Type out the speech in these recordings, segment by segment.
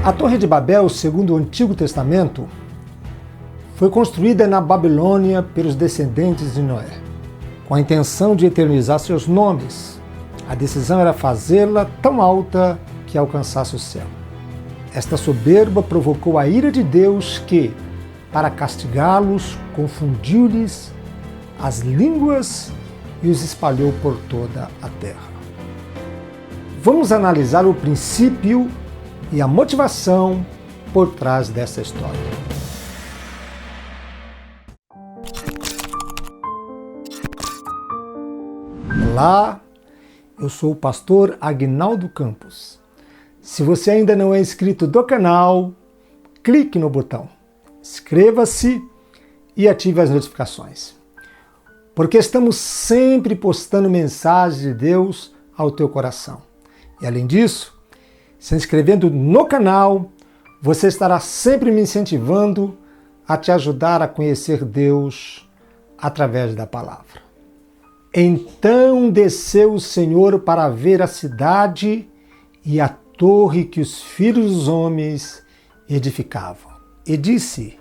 A Torre de Babel, segundo o Antigo Testamento, foi construída na Babilônia pelos descendentes de Noé, com a intenção de eternizar seus nomes. A decisão era fazê-la tão alta que alcançasse o céu. Esta soberba provocou a ira de Deus que, para castigá-los, confundiu-lhes as línguas e os espalhou por toda a terra. Vamos analisar o princípio e a motivação por trás dessa história. Olá, eu sou o pastor Agnaldo Campos. Se você ainda não é inscrito do canal, clique no botão, inscreva-se e ative as notificações, porque estamos sempre postando mensagens de Deus ao teu coração. E além disso, se inscrevendo no canal, você estará sempre me incentivando a te ajudar a conhecer Deus através da palavra. Então desceu o Senhor para ver a cidade e a torre que os filhos dos homens edificavam. E disse: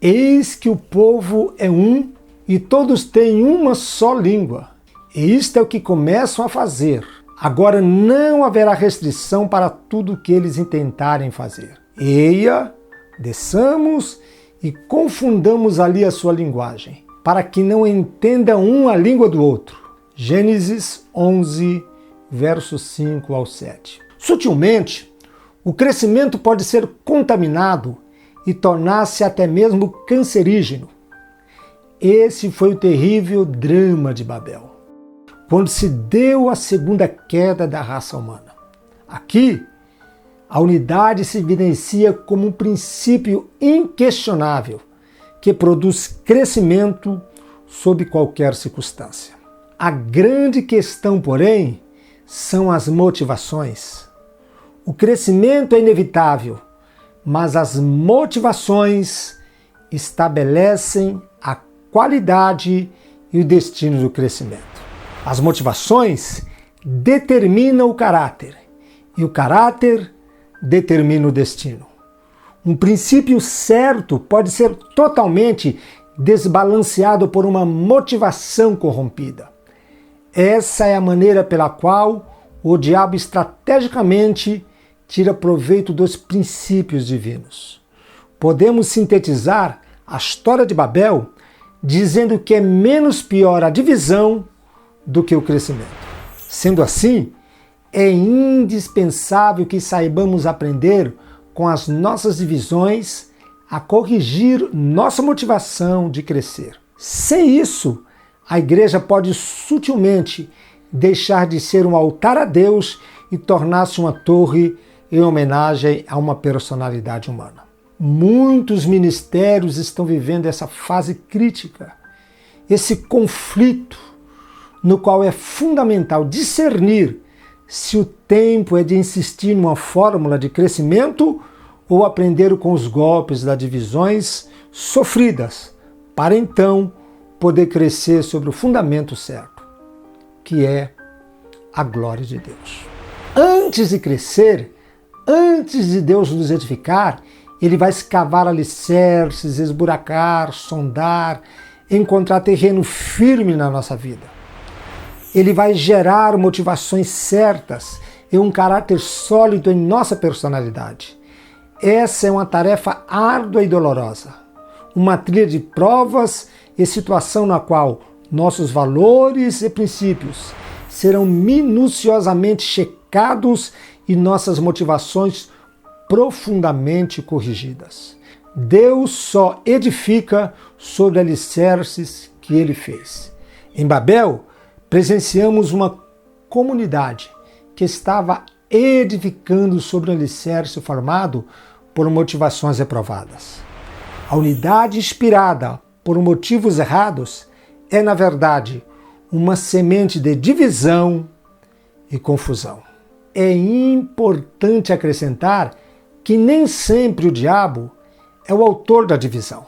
Eis que o povo é um e todos têm uma só língua. E isto é o que começam a fazer. Agora não haverá restrição para tudo o que eles intentarem fazer. Eia, desçamos e confundamos ali a sua linguagem, para que não entenda um a língua do outro. Gênesis 11, versos 5 ao 7. Sutilmente, o crescimento pode ser contaminado e tornar-se até mesmo cancerígeno. Esse foi o terrível drama de Babel, quando se deu a segunda queda da raça humana. Aqui, a unidade se evidencia como um princípio inquestionável que produz crescimento sob qualquer circunstância. A grande questão, porém, são as motivações. O crescimento é inevitável, mas as motivações estabelecem a qualidade e o destino do crescimento. As motivações determinam o caráter e o caráter determina o destino. Um princípio certo pode ser totalmente desbalanceado por uma motivação corrompida. Essa é a maneira pela qual o diabo estrategicamente tira proveito dos princípios divinos. Podemos sintetizar a história de Babel dizendo que é menos pior a divisão do que o crescimento. Sendo assim, é indispensável que saibamos aprender com as nossas divisões a corrigir nossa motivação de crescer. Sem isso, a igreja pode sutilmente deixar de ser um altar a Deus e tornar-se uma torre em homenagem a uma personalidade humana. Muitos ministérios estão vivendo essa fase crítica, esse conflito, no qual é fundamental discernir se o tempo é de insistir numa fórmula de crescimento ou aprender com os golpes das divisões sofridas, para então poder crescer sobre o fundamento certo, que é a glória de Deus. Antes de crescer, antes de Deus nos edificar, Ele vai escavar alicerces, esburacar, sondar, encontrar terreno firme na nossa vida. Ele vai gerar motivações certas e um caráter sólido em nossa personalidade. Essa é uma tarefa árdua e dolorosa, uma trilha de provas e situação na qual nossos valores e princípios serão minuciosamente checados e nossas motivações profundamente corrigidas. Deus só edifica sobre alicerces que Ele fez. Em Babel, presenciamos uma comunidade que estava edificando sobre um alicerce formado por motivações reprovadas. A unidade inspirada por motivos errados é, na verdade, uma semente de divisão e confusão. É importante acrescentar que nem sempre o diabo é o autor da divisão.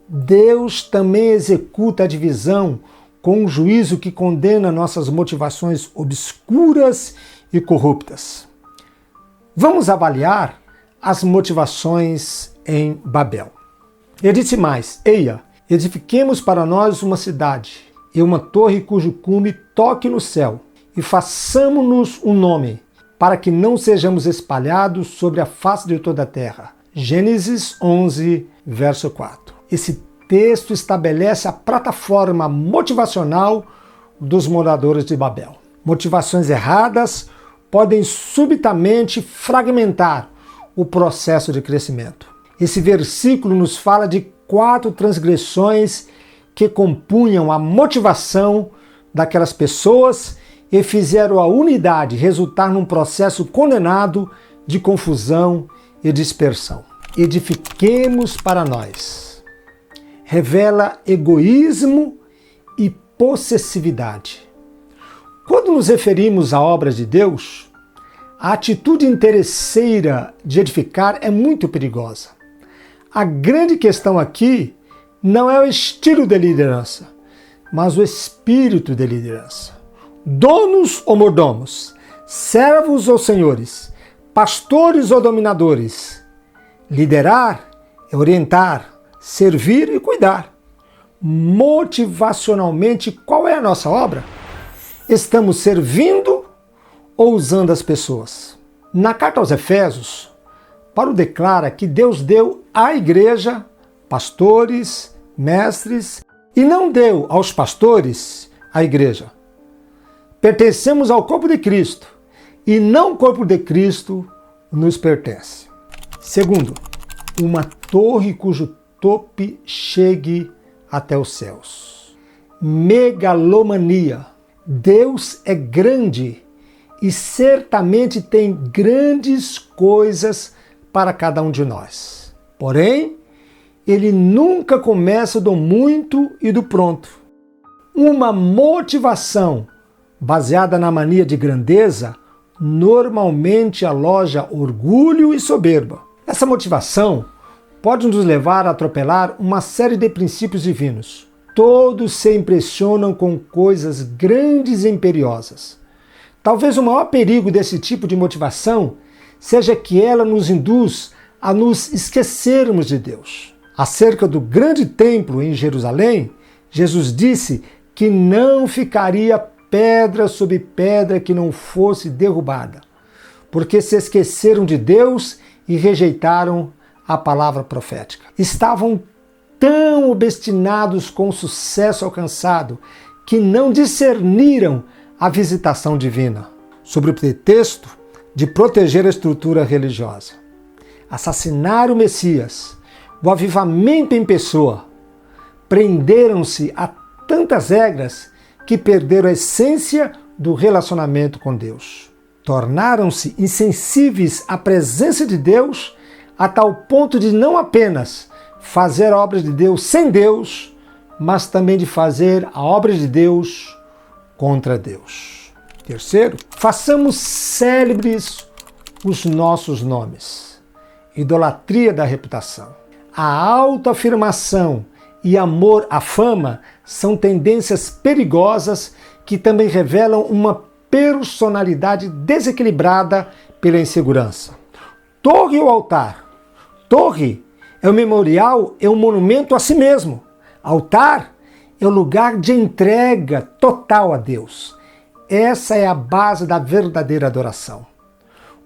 Deus também executa a divisão com um juízo que condena nossas motivações obscuras e corruptas. Vamos avaliar as motivações em Babel. Ele disse mais: eia, edifiquemos para nós uma cidade e uma torre cujo cume toque no céu, e façamo-nos um nome, para que não sejamos espalhados sobre a face de toda a terra. Gênesis 11, verso 4. Esse texto estabelece a plataforma motivacional dos moradores de Babel. Motivações erradas podem subitamente fragmentar o processo de crescimento. Esse versículo nos fala de 4 transgressões que compunham a motivação daquelas pessoas e fizeram a unidade resultar num processo condenado de confusão e dispersão. Edifiquemos para nós. Revela egoísmo e possessividade. Quando nos referimos à obra de Deus, a atitude interesseira de edificar é muito perigosa. A grande questão aqui não é o estilo de liderança, mas o espírito de liderança. Donos ou mordomos, servos ou senhores, pastores ou dominadores. Liderar é orientar, servir e cuidar. Motivacionalmente, qual é a nossa obra? Estamos servindo ou usando as pessoas? Na carta aos Efésios, Paulo declara que Deus deu à igreja pastores, mestres, e não deu aos pastores a igreja. Pertencemos ao corpo de Cristo, e não o corpo de Cristo nos pertence. Segundo, uma torre cujo tope chegue até os céus. Megalomania. Deus é grande e certamente tem grandes coisas para cada um de nós. Porém, ele nunca começa do muito e do pronto. Uma motivação baseada na mania de grandeza normalmente aloja orgulho e soberba. Essa motivação pode nos levar a atropelar uma série de princípios divinos. Todos se impressionam com coisas grandes e imperiosas. Talvez o maior perigo desse tipo de motivação seja que ela nos induz a nos esquecermos de Deus. Acerca do grande templo em Jerusalém, Jesus disse que não ficaria pedra sobre pedra que não fosse derrubada, porque se esqueceram de Deus e rejeitaram a palavra profética. Estavam tão obstinados com o sucesso alcançado que não discerniram a visitação divina, sob o pretexto de proteger a estrutura religiosa. Assassinaram o Messias, o avivamento em pessoa. Prenderam-se a tantas regras que perderam a essência do relacionamento com Deus. Tornaram-se insensíveis à presença de Deus a tal ponto de não apenas fazer a obra de Deus sem Deus, mas também de fazer a obra de Deus contra Deus. Terceiro, façamos célebres os nossos nomes. Idolatria da reputação. A autoafirmação e amor à fama são tendências perigosas que também revelam uma personalidade desequilibrada pela insegurança. Torre ou altar? Torre é o memorial, é um monumento a si mesmo. Altar é o lugar de entrega total a Deus. Essa é a base da verdadeira adoração.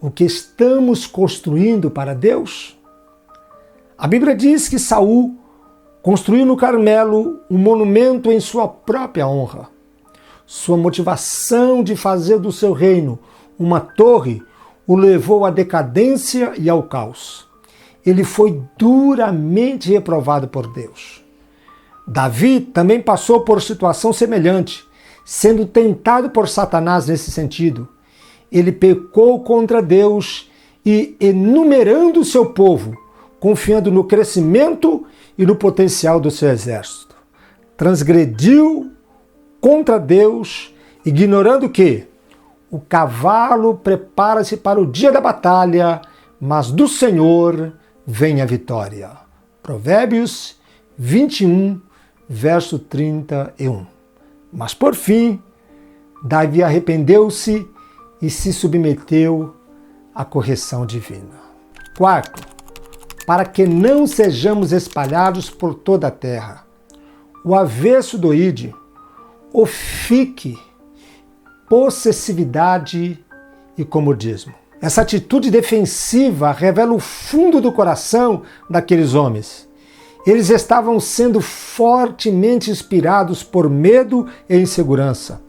O que estamos construindo para Deus? A Bíblia diz que Saul construiu no Carmelo um monumento em sua própria honra. Sua motivação de fazer do seu reino uma torre o levou à decadência e ao caos. Ele foi duramente reprovado por Deus. Davi também passou por situação semelhante, sendo tentado por Satanás nesse sentido. Ele pecou contra Deus e, enumerando o seu povo, confiando no crescimento e no potencial do seu exército. Transgrediu contra Deus, ignorando que o cavalo prepara-se para o dia da batalha, mas do Senhor vem a vitória. Provérbios 21, verso 31. Mas por fim, Davi arrependeu-se e se submeteu à correção divina. Quarto, para que não sejamos espalhados por toda a terra. O avesso do ide, o fique, possessividade e comodismo. Essa atitude defensiva revela o fundo do coração daqueles homens. Eles estavam sendo fortemente inspirados por medo e insegurança.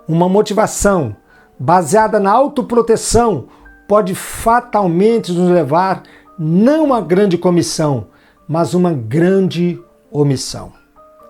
Uma motivação baseada na autoproteção pode fatalmente nos levar não a grande comissão, mas uma grande omissão.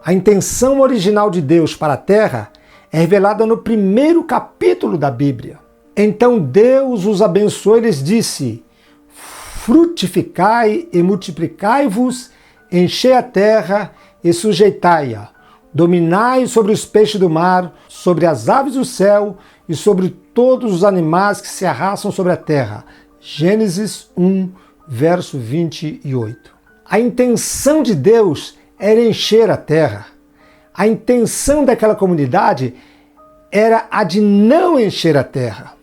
A intenção original de Deus para a terra é revelada no primeiro capítulo da Bíblia. Então Deus os abençoou e lhes disse: frutificai e multiplicai-vos, enchei a terra e sujeitai-a, dominai sobre os peixes do mar, sobre as aves do céu e sobre todos os animais que se arrastam sobre a terra. Gênesis 1, verso 28. A intenção de Deus era encher a terra. A intenção daquela comunidade era a de não encher a terra.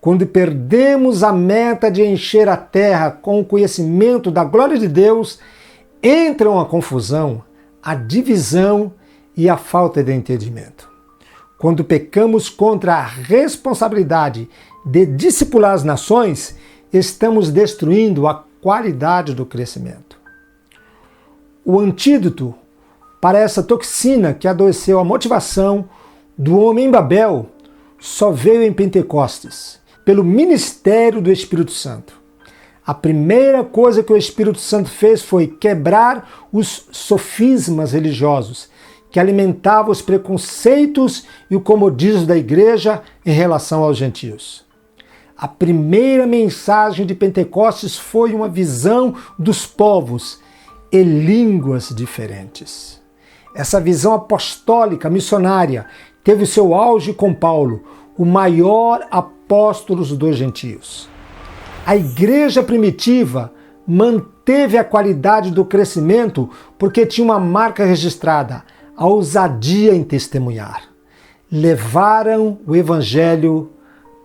Quando perdemos a meta de encher a terra com o conhecimento da glória de Deus, entram a confusão, a divisão e a falta de entendimento. Quando pecamos contra a responsabilidade de discipular as nações, estamos destruindo a qualidade do crescimento. O antídoto para essa toxina que adoeceu a motivação do homem em Babel só veio em Pentecostes, pelo ministério do Espírito Santo. A primeira coisa que o Espírito Santo fez foi quebrar os sofismas religiosos que alimentavam os preconceitos e o comodismo da igreja em relação aos gentios. A primeira mensagem de Pentecostes foi uma visão dos povos e línguas diferentes. Essa visão apostólica, missionária, teve seu auge com Paulo, o maior apóstolo dos gentios. A igreja primitiva manteve a qualidade do crescimento porque tinha uma marca registrada: a ousadia em testemunhar. Levaram o evangelho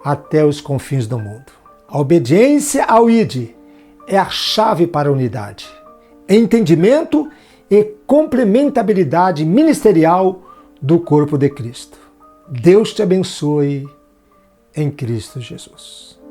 até os confins do mundo. A obediência ao ID é a chave para a unidade, entendimento e complementabilidade ministerial do corpo de Cristo. Deus te abençoe em Cristo Jesus.